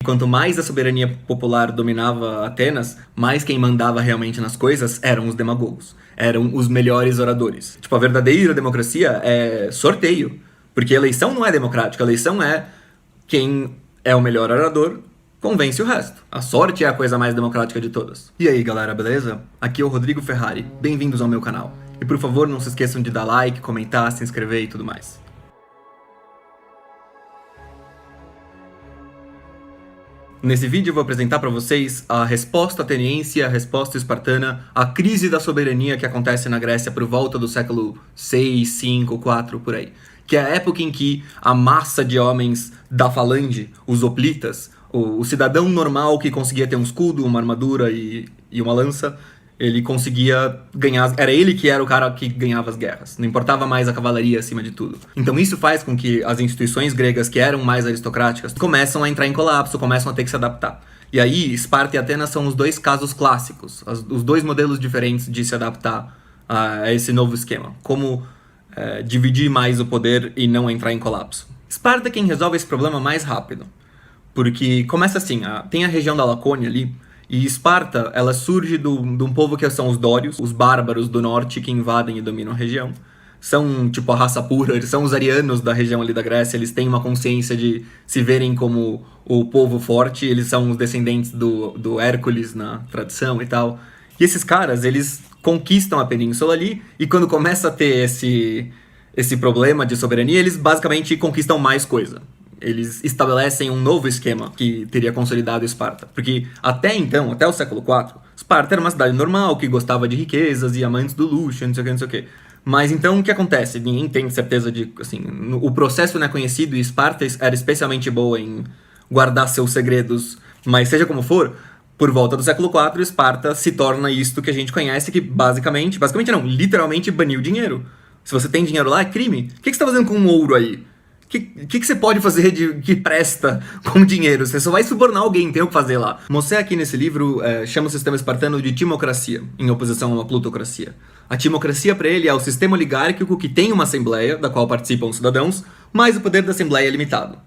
Quanto mais a soberania popular dominava Atenas, mais quem mandava realmente nas coisas eram os demagogos. Eram os melhores oradores. Tipo, a verdadeira democracia é sorteio. Porque a eleição não é democrática, a eleição é quem é o melhor orador convence o resto. A sorte é a coisa mais democrática de todas. E aí, galera, beleza? Aqui é o Rodrigo Ferrari. Bem-vindos ao meu canal. E por favor, não se esqueçam de dar like, comentar, se inscrever e tudo mais. Nesse vídeo eu vou apresentar para vocês a resposta ateniense e a resposta espartana à crise da soberania que acontece na Grécia por volta do século 6, 5, 4, por aí. Que é a época em que a massa de homens da falange, os hoplitas, o cidadão normal que conseguia ter um escudo, uma armadura e uma lança, ele conseguia ganhar, era ele que era o cara que ganhava as guerras, não importava mais a cavalaria acima de tudo. Então isso faz com que as instituições gregas que eram mais aristocráticas começam a entrar em colapso, começam a ter que se adaptar. E aí Esparta e Atenas são os dois casos clássicos, os dois modelos diferentes de se adaptar a esse novo esquema. Como dividir mais o poder e não entrar em colapso. Esparta é quem resolve esse problema mais rápido, porque começa assim, tem a região da Lacônia ali. E Esparta, ela surge de um povo que são os dórios, os bárbaros do norte que invadem e dominam a região. São, tipo, a raça pura, eles são os arianos da região ali da Grécia, eles têm uma consciência de se verem como o povo forte, eles são os descendentes do Hércules na tradição e tal. E esses caras, eles conquistam a península ali, e quando começa a ter esse problema de soberania, eles basicamente conquistam mais coisa. Eles estabelecem um novo esquema que teria consolidado Esparta. Porque até então, até o século IV, Esparta era uma cidade normal, que gostava de riquezas e amantes do luxo, não sei o que, não sei o que. Mas então o que acontece? Ninguém tem certeza de, assim, o processo não é conhecido e Esparta era especialmente boa em guardar seus segredos. Mas seja como for, por volta do século IV, Esparta se torna isto que a gente conhece, que basicamente não, literalmente baniu dinheiro. Se você tem dinheiro lá, é crime. O que você está fazendo com o ouro aí? O que você pode fazer que presta com dinheiro? Você só vai subornar alguém, tem o que fazer lá. Mostrei aqui nesse livro chama o sistema espartano de timocracia, em oposição a uma plutocracia. A timocracia para ele é o sistema oligárquico que tem uma assembleia, da qual participam os cidadãos, mas o poder da assembleia é limitado.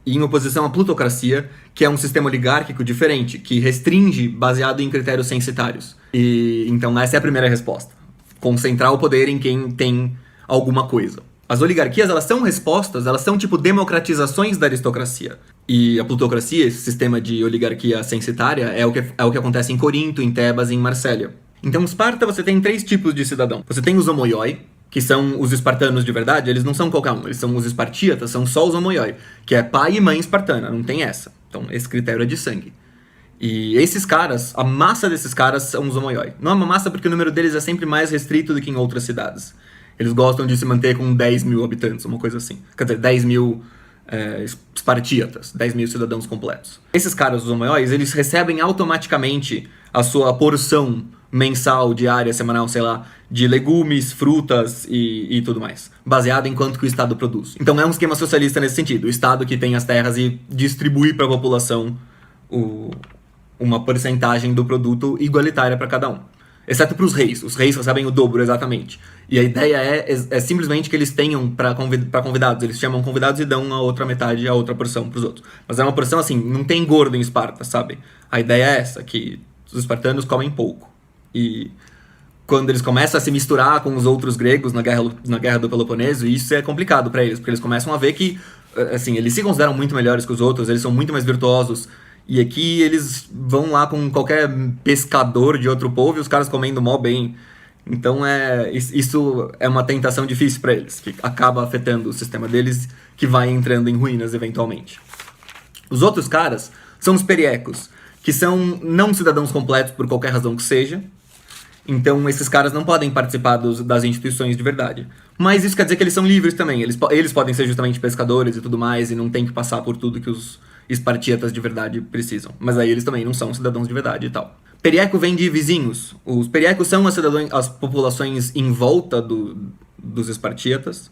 E em oposição à plutocracia, que é um sistema oligárquico diferente, que restringe baseado em critérios censitários. E então essa é a primeira resposta. Concentrar o poder em quem tem alguma coisa. As oligarquias, elas são respostas, elas são tipo democratizações da aristocracia. E a plutocracia, esse sistema de oligarquia censitária, é o que acontece em Corinto, em Tebas e em Marsella. Então, em Esparta, você tem três tipos de cidadão. Você tem os homoioi, que são os espartanos de verdade, eles não são qualquer um, eles são os espartíatas, são só os homoioi, que é pai e mãe espartana, não tem essa. Então, esse critério é de sangue. E esses caras, a massa desses caras são os homoioi. Não é uma massa porque o número deles é sempre mais restrito do que em outras cidades. Eles gostam de se manter com 10 mil habitantes, uma coisa assim. Quer dizer, 10 mil espartíatas, 10 mil cidadãos completos. Esses caras, os homoióis, eles recebem automaticamente a sua porção mensal, diária, semanal, sei lá, de legumes, frutas e tudo mais, baseado em quanto que o Estado produz. Então é um esquema socialista nesse sentido. O Estado que tem as terras e distribui para a população uma porcentagem do produto igualitária para cada um. Exceto para os reis. Os reis recebem o dobro, exatamente. E a ideia é simplesmente que eles tenham para convidados. Eles chamam convidados e dão a outra metade, a outra porção para os outros. Mas é uma porção assim, não tem gordo em Esparta, sabe? A ideia é essa, que os espartanos comem pouco. E quando eles começam a se misturar com os outros gregos na guerra do Peloponeso, isso é complicado para eles, porque eles começam a ver que, assim, eles se consideram muito melhores que os outros, eles são muito mais virtuosos. E aqui eles vão lá com qualquer pescador de outro povo e os caras comendo mó bem. Então isso é uma tentação difícil para eles, que acaba afetando o sistema deles, que vai entrando em ruínas eventualmente. Os outros caras são os periecos, que são não cidadãos completos por qualquer razão que seja. Então esses caras não podem participar das instituições de verdade. Mas isso quer dizer que eles são livres também. Eles podem ser justamente pescadores e tudo mais, e não tem que passar por tudo que os espartíatas de verdade precisam. Mas aí eles também não são cidadãos de verdade e tal. Periéco vem de vizinhos. Os periecos são as populações em volta dos espartíatas,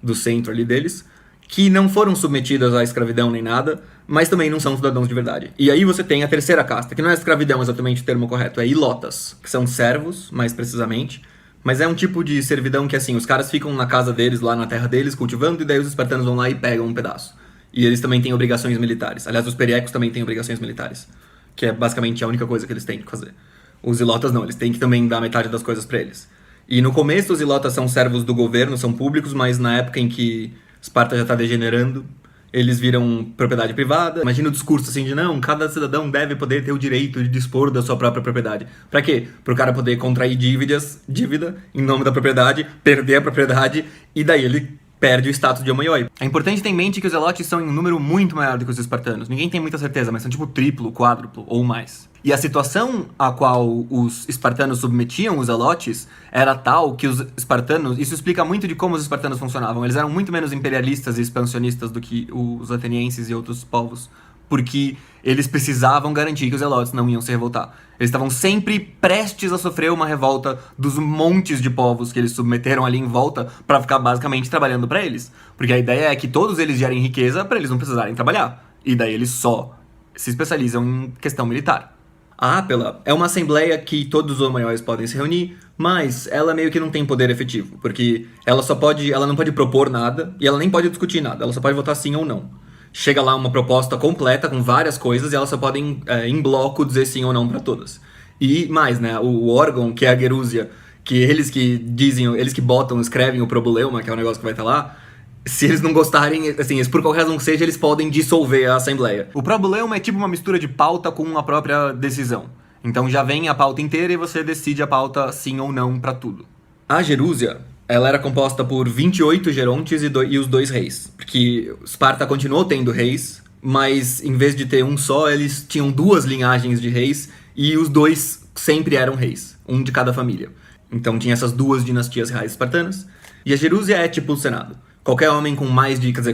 do centro ali deles, que não foram submetidas à escravidão nem nada, mas também não são cidadãos de verdade. E aí você tem a terceira casta, que não é escravidão exatamente o termo correto, é ilotas, que são servos, mais precisamente, mas é um tipo de servidão que, assim, os caras ficam na casa deles, lá na terra deles, cultivando, e daí os espartanos vão lá e pegam um pedaço. E eles também têm obrigações militares. Aliás, os periecos também têm obrigações militares, que é basicamente a única coisa que eles têm que fazer. Os ilotas não, eles têm que também dar metade das coisas pra eles. E no começo os ilotas são servos do governo, são públicos, mas na época em que Esparta já tá degenerando, eles viram propriedade privada. Imagina o discurso assim de não, cada cidadão deve poder ter o direito de dispor da sua própria propriedade. Pra quê? Pro cara poder contrair dívida em nome da propriedade, perder a propriedade, e daí ele perde o status de homoioi. É importante ter em mente que os elotes são em um número muito maior do que os espartanos. Ninguém tem muita certeza, mas são tipo triplo, quádruplo ou mais. E a situação a qual os espartanos submetiam os elotes era tal que os espartanos... Isso explica muito de como os espartanos funcionavam. Eles eram muito menos imperialistas e expansionistas do que os atenienses e outros povos, porque eles precisavam garantir que os elotes não iam se revoltar. Eles estavam sempre prestes a sofrer uma revolta dos montes de povos que eles submeteram ali em volta pra ficar basicamente trabalhando pra eles. Porque a ideia é que todos eles gerem riqueza pra eles não precisarem trabalhar. E daí eles só se especializam em questão militar. A Ápela é uma assembleia que todos os homoióis podem se reunir, mas ela meio que não tem poder efetivo, porque ela não pode propor nada e ela nem pode discutir nada, ela só pode votar sim ou não. Chega lá uma proposta completa com várias coisas e elas só podem, em bloco, dizer sim ou não pra todas. E mais, né, o órgão, que é a Gerúsia, que eles que dizem, eles que escrevem o problema, que é o negócio que vai estar lá, se eles não gostarem, assim, por qualquer razão que seja, eles podem dissolver a Assembleia. O problema é tipo uma mistura de pauta com a própria decisão. Então já vem a pauta inteira e você decide a pauta sim ou não pra tudo. A Gerúsia, ela era composta por 28 gerontes e os 2 reis. Porque Esparta continuou tendo reis, mas em vez de ter um só, eles tinham 2 linhagens de reis e os 2 sempre eram reis, um de cada família. Então tinha essas 2 dinastias reais espartanas. E a Gerúsia é tipo o Senado. Qualquer homem com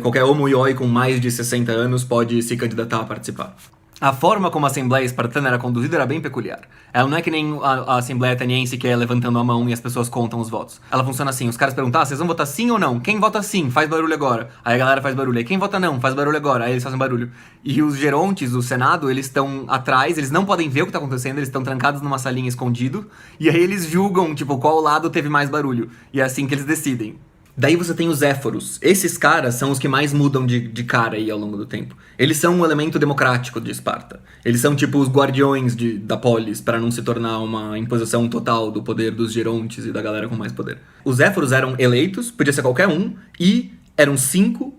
qualquer homoioi com mais de 60 anos pode se candidatar a participar. A forma como a Assembleia Espartana era conduzida era bem peculiar. Ela não é que nem a Assembleia Ateniense, que é levantando a mão e as pessoas contam os votos. Ela funciona assim, os caras perguntam, vocês vão votar sim ou não? Quem vota sim, faz barulho agora. Aí a galera faz barulho. Aí quem vota não, faz barulho agora. Aí eles fazem barulho. E os gerontes, o Senado, eles estão atrás, eles não podem ver o que tá acontecendo, eles estão trancados numa salinha escondido. E aí eles julgam, tipo, qual lado teve mais barulho. E é assim que eles decidem. Daí você tem os éforos. Esses caras são os que mais mudam de cara aí ao longo do tempo. Eles são um elemento democrático de Esparta. Eles são tipo os guardiões da polis, para não se tornar uma imposição total do poder dos gerontes e da galera com mais poder. Os éforos eram eleitos, podia ser qualquer um, e eram 5,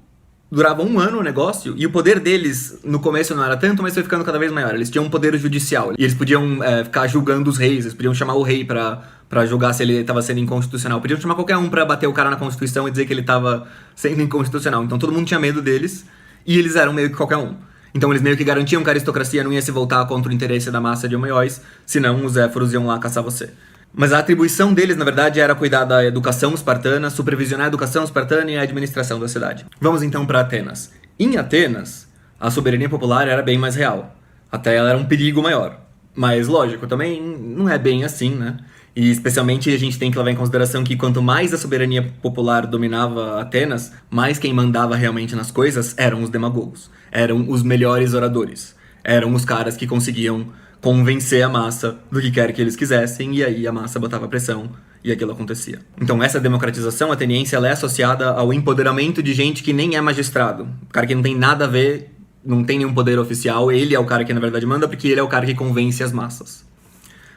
durava 1 ano o negócio, e o poder deles no começo não era tanto, mas foi ficando cada vez maior. Eles tinham um poder judicial, e eles podiam ficar julgando os reis, eles podiam chamar o rei pra julgar se ele estava sendo inconstitucional. Podiam chamar qualquer um pra bater o cara na Constituição e dizer que ele estava sendo inconstitucional. Então todo mundo tinha medo deles, e eles eram meio que qualquer um. Então eles meio que garantiam que a aristocracia não ia se voltar contra o interesse da massa de homoióis, senão os éforos iam lá caçar você. Mas a atribuição deles, na verdade, era cuidar da educação espartana, supervisionar a educação espartana e a administração da cidade. Vamos então para Atenas. Em Atenas, a soberania popular era bem mais real. Até ela era um perigo maior. Mas, lógico, também não é bem assim, né? E especialmente a gente tem que levar em consideração que quanto mais a soberania popular dominava Atenas, mais quem mandava realmente nas coisas eram os demagogos. Eram os melhores oradores. Eram os caras que conseguiam convencer a massa do que quer que eles quisessem, e aí a massa botava pressão e aquilo acontecia. Então essa democratização ateniense ela é associada ao empoderamento de gente que nem é magistrado. O cara que não tem nada a ver, não tem nenhum poder oficial, ele é o cara que na verdade manda, porque ele é o cara que convence as massas.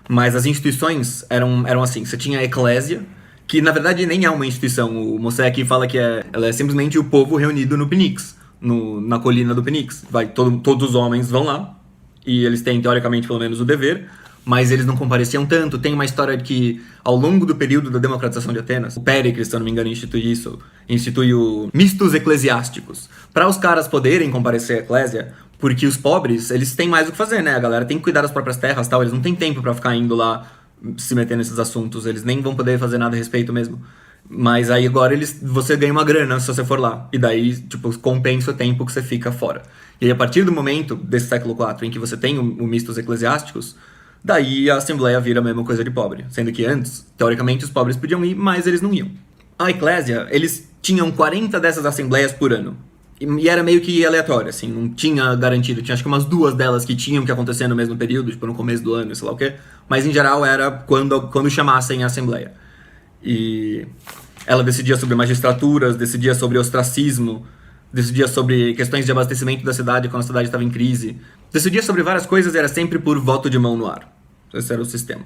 Mas as instituições eram assim, você tinha a eclésia, que na verdade nem é uma instituição. O Mossé aqui fala que ela é simplesmente o povo reunido no Pnyx, na colina do Pnyx. Todos os homens vão lá, e eles têm, teoricamente, pelo menos o dever, mas eles não compareciam tanto. Tem uma história de que, ao longo do período da democratização de Atenas, o Péricles, se eu não me engano, institui o mistos eclesiásticos, para os caras poderem comparecer à eclésia, porque os pobres, eles têm mais o que fazer, né? A galera tem que cuidar das próprias terras e tal, eles não têm tempo pra ficar indo lá se meter nesses assuntos, eles nem vão poder fazer nada a respeito mesmo. Mas aí agora você ganha uma grana se você for lá. E daí, tipo, compensa o tempo que você fica fora. E aí, a partir do momento desse século IV, em que você tem o mistos eclesiásticos, daí a Assembleia vira a mesma coisa de pobre. Sendo que antes, teoricamente, os pobres podiam ir, mas eles não iam. A Eclésia, eles tinham 40 dessas assembleias por ano. E era meio que aleatório, assim, não tinha garantido. Tinha acho que umas 2 delas que tinham que acontecer no mesmo período, tipo, no começo do ano, sei lá o quê. Mas, em geral, era quando chamassem a Assembleia. E ela decidia sobre magistraturas, decidia sobre ostracismo, decidia sobre questões de abastecimento da cidade quando a cidade estava em crise, decidia sobre várias coisas e era sempre por voto de mão no ar. Esse era o sistema.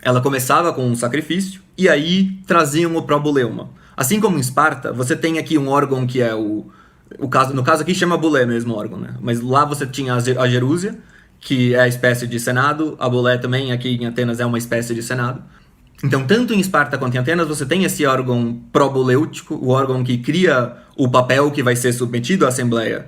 Ela começava com um sacrifício e aí traziam o probuleuma. Assim como em Esparta, você tem aqui um órgão que é no caso aqui chama bulé mesmo o órgão, né? Mas lá você tinha a gerúsia, que é a espécie de senado, a bulé também aqui em Atenas é uma espécie de senado. Então, tanto em Esparta quanto em Atenas, você tem esse órgão probulêutico, o órgão que cria o papel que vai ser submetido à Assembleia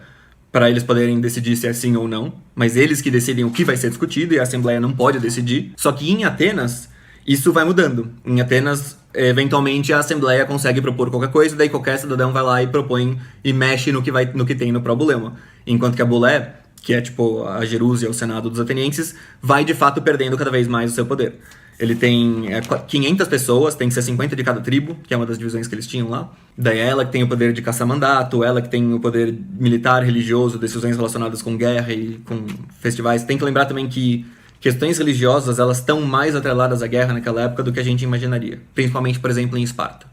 para eles poderem decidir se é sim ou não, mas eles que decidem o que vai ser discutido e a Assembleia não pode decidir. Só que em Atenas, isso vai mudando. Em Atenas, eventualmente, a Assembleia consegue propor qualquer coisa, daí qualquer cidadão vai lá e propõe e mexe no que tem no problema. Enquanto que a bulé, que é tipo a Gerúsia, o Senado dos atenienses, vai de fato perdendo cada vez mais o seu poder. Ele tem 500 pessoas, tem que ser 50 de cada tribo, que é uma das divisões que eles tinham lá. Daí é ela que tem o poder de caçar mandato, ela que tem o poder militar, religioso, decisões relacionadas com guerra e com festivais. Tem que lembrar também que questões religiosas, elas estão mais atreladas à guerra naquela época do que a gente imaginaria. Principalmente, por exemplo, em Esparta.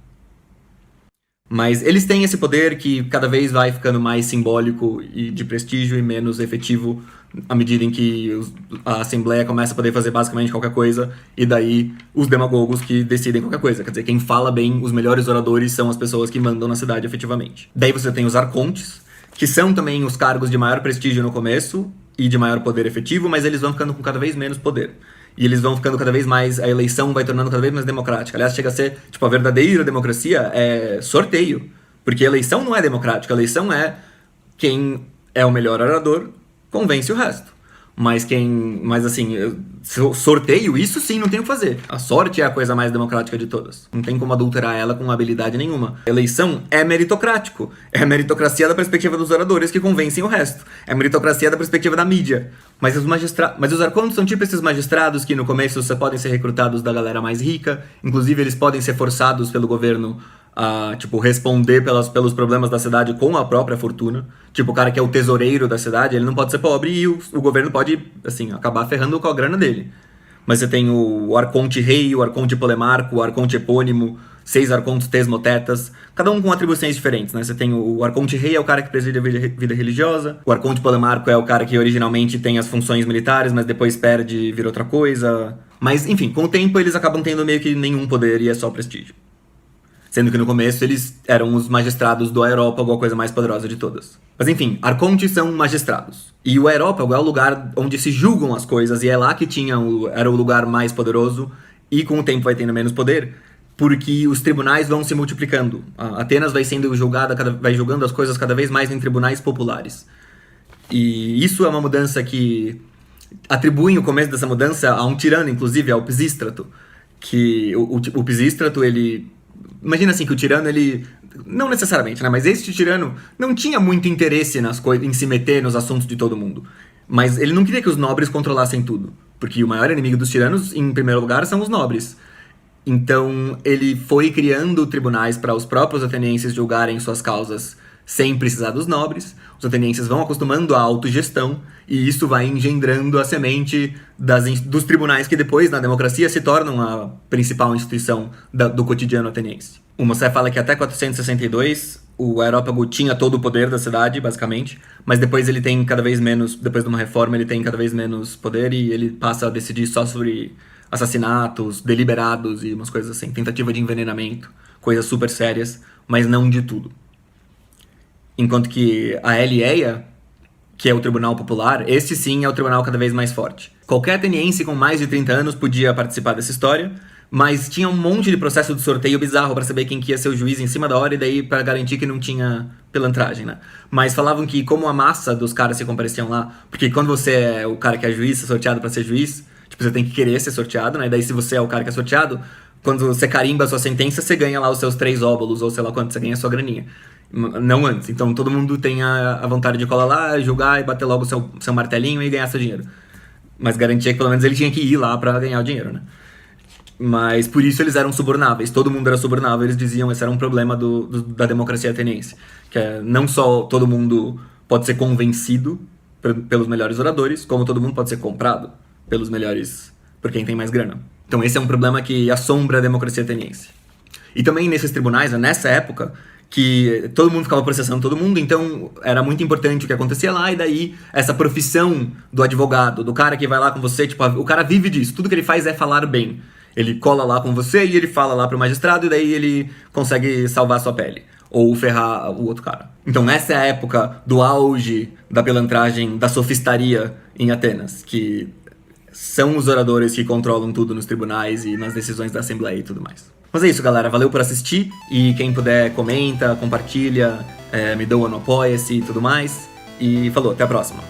Mas eles têm esse poder que cada vez vai ficando mais simbólico e de prestígio e menos efetivo à medida em que a Assembleia começa a poder fazer basicamente qualquer coisa e daí os demagogos que decidem qualquer coisa. Quer dizer, quem fala bem, os melhores oradores são as pessoas que mandam na cidade efetivamente. Daí você tem os arcontes, que são também os cargos de maior prestígio no começo e de maior poder efetivo, mas eles vão ficando com cada vez menos poder. E eles vão ficando cada vez mais... A eleição vai tornando cada vez mais democrática. Aliás, chega a ser... Tipo, a verdadeira democracia é sorteio. Porque a eleição não é democrática. A eleição é quem é o melhor orador convence o resto. Mas assim, sorteio, isso sim, não tem o que fazer. A sorte é a coisa mais democrática de todas. Não tem como adulterar ela com habilidade nenhuma. A eleição é meritocrático. É a meritocracia da perspectiva dos oradores que convencem o resto. É a meritocracia da perspectiva da mídia. Mas os arcontes são tipo esses magistrados que no começo você podem ser recrutados da galera mais rica. Inclusive, eles podem ser forçados pelo governo a, tipo, responder pelos problemas da cidade com a própria fortuna. Tipo, o cara que é o tesoureiro da cidade, ele não pode ser pobre e o governo pode, assim, acabar ferrando com a grana dele. Mas você tem o arconte rei, o arconte polemarco, o arconte epônimo, 6 arcontes tesmotetas, cada um com atribuições diferentes, né? Você tem o arconte rei, é o cara que preside a vida religiosa, o arconte polemarco é o cara que originalmente tem as funções militares, mas depois perde e vira outra coisa. Mas, enfim, com o tempo eles acabam tendo meio que nenhum poder e é só prestígio. Sendo que no começo eles eram os magistrados do aerópago, a coisa mais poderosa de todas. Mas enfim, arcontes são magistrados. E o aerópago é o lugar onde se julgam as coisas, e é lá que era o lugar mais poderoso, e com o tempo vai tendo menos poder, porque os tribunais vão se multiplicando. Atenas vai sendo julgada, vai julgando as coisas cada vez mais em tribunais populares. E isso é uma mudança que atribuem o começo dessa mudança a um tirano, inclusive, ao Pisístrato. Que o Pisístrato, ele... Imagina assim, que o tirano, ele... Não necessariamente, né? Mas este tirano não tinha muito interesse em se meter nos assuntos de todo mundo. Mas ele não queria que os nobres controlassem tudo. Porque o maior inimigo dos tiranos, em primeiro lugar, são os nobres. Então, ele foi criando tribunais para os próprios atenienses julgarem suas causas sem precisar dos nobres. Os atenienses vão acostumando à autogestão e isso vai engendrando a semente dos tribunais que depois, na democracia, se tornam a principal instituição do cotidiano ateniense. O Mossé fala que até 462 o aerópago tinha todo o poder da cidade, basicamente, mas depois ele tem cada vez menos, depois de uma reforma, ele tem cada vez menos poder e ele passa a decidir só sobre assassinatos deliberados e umas coisas assim, tentativa de envenenamento, coisas super sérias, mas não de tudo. Enquanto que a Elieia, que é o tribunal popular, esse sim é o tribunal cada vez mais forte. Qualquer ateniense com mais de 30 anos podia participar dessa história, mas tinha um monte de processo de sorteio bizarro para saber quem que ia ser o juiz em cima da hora e daí para garantir que não tinha pilantragem, né? Mas falavam que como a massa dos caras se compareciam lá, porque quando você é o cara que é juiz, é sorteado para ser juiz, tipo, você tem que querer ser sorteado, né? E daí se você é o cara que é sorteado, quando você carimba a sua sentença, você ganha lá os seus 3 óbolos, ou sei lá quanto, você ganha a sua graninha. Não antes. Então todo mundo tem a vontade de colar lá, julgar e bater logo o seu martelinho e ganhar seu dinheiro. Mas garantia que pelo menos ele tinha que ir lá pra ganhar o dinheiro, né? Mas por isso eles eram subornáveis. Todo mundo era subornável. Eles diziam que esse era um problema da democracia ateniense. Que é, não só todo mundo pode ser convencido pelos melhores oradores, como todo mundo pode ser comprado por quem tem mais grana. Então esse é um problema que assombra a democracia ateniense. E também nesses tribunais, nessa época, que todo mundo ficava processando todo mundo, então era muito importante o que acontecia lá, e daí essa profissão do advogado, do cara que vai lá com você, tipo, o cara vive disso, tudo que ele faz é falar bem. Ele cola lá com você e ele fala lá pro magistrado, e daí ele consegue salvar a sua pele. Ou ferrar o outro cara. Então essa é a época do auge da pilantragem, da sofistaria em Atenas, que são os oradores que controlam tudo nos tribunais e nas decisões da Assembleia e tudo mais. Mas é isso, galera. Valeu por assistir. E quem puder, comenta, compartilha, me doa no Apoia-se e tudo mais. E falou, até a próxima.